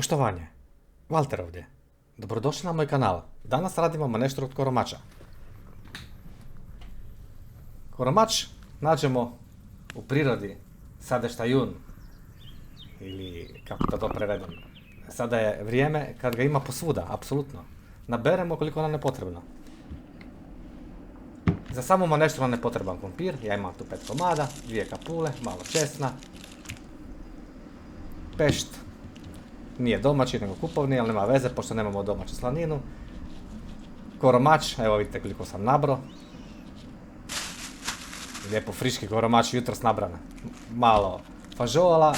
Poštovanje, Valter ovdje. Dobrodošli na moj kanal. Danas radimo maneštru od koromača. Koromač nađemo u prirodi, sada je štajun, ili kako da to prevedem. Sada je vrijeme kad ga ima posvuda, apsolutno. Naberemo koliko nam je potrebno. Za samu maneštru nam je potreban krumpir, ja imam tu 5 komada, 2 kapule, malo česna, pešt, nije domaći nego kupovni, ali nema veze pošto nemamo domaću slaninu. Koromač, evo vidite koliko sam nabro. Lijepo friški koromač, jutros nabran. Malo fažola,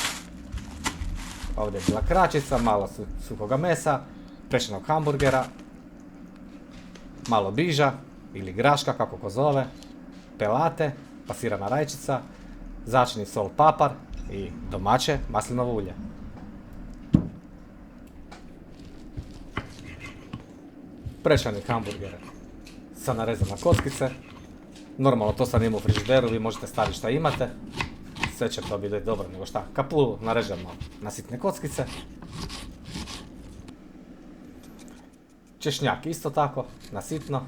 ovdje je bila kračica, malo suhoga mesa, pečenog hamburgera, malo biža ili graška kako ko zove, pelate, pasirana rajčica, začini sol, papar i domaće maslinovo ulje. Prešani hamburger sa narezane kockice. Normalno to sam imao u frižideru, vi možete staviti šta imate. Sve će to biti dobro, nego šta. Kapulu narežemo na sitne kockice. Češnjak isto tako, na sitno.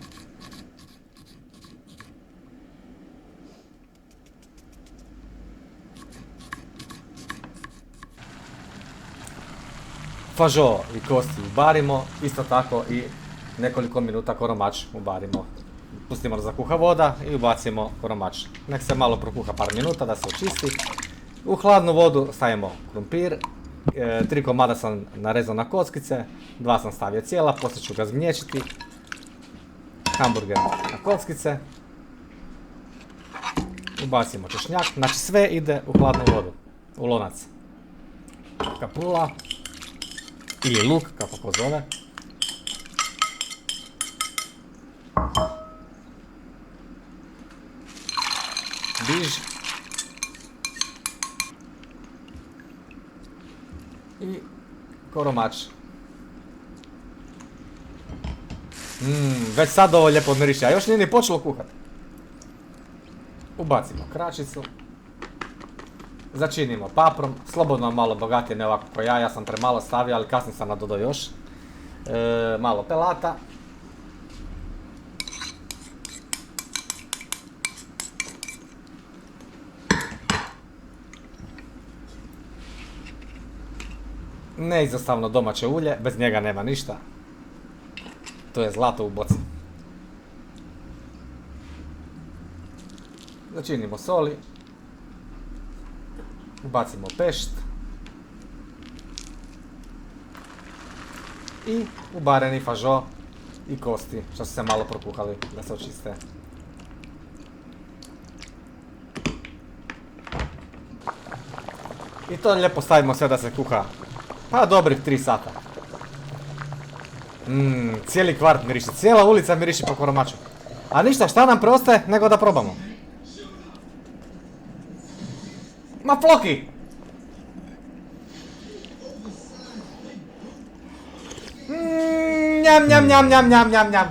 Fažo i kosti ubarimo, isto tako i nekoliko minuta koromač ubarimo. Pustimo da zakuha voda i ubacimo koromač. Nek se malo prokuha par minuta da se očisti. U hladnu vodu stavimo krumpir, 3 komada sam narezao na kockice, 2 sam stavio cijela, poslije ću ga zgnječiti. Hamburger na kockice. Ubacimo češnjak, znači sve ide u hladnu vodu, u lonac. Kapula ili luk, kako ko zove. Biž i koromač. Već sad ovo lijepo miriše, a još nije ni počelo kuhati. Ubacimo kračicu. Začinimo paprom, slobodno malo bogatije, ne ovako ko ja sam premalo stavio, ali kasnije sam nadodao još. Malo pelata. Neizostavno domaće ulje, bez njega nema ništa. To je zlato u boci. Začinimo soli. Ubacimo pešt. I ubareni fažo i kosti, što su se malo prokuhali da se očiste. I to lijepo stavimo sve da se kuha. Pa dobrih 3 sata. Cijeli kvart miriši, cijela ulica miriši po koromaču. A ništa, šta nam preostaje nego da probamo. Ma Floki! Njam, njam, njam, njam, njam, njam, njam.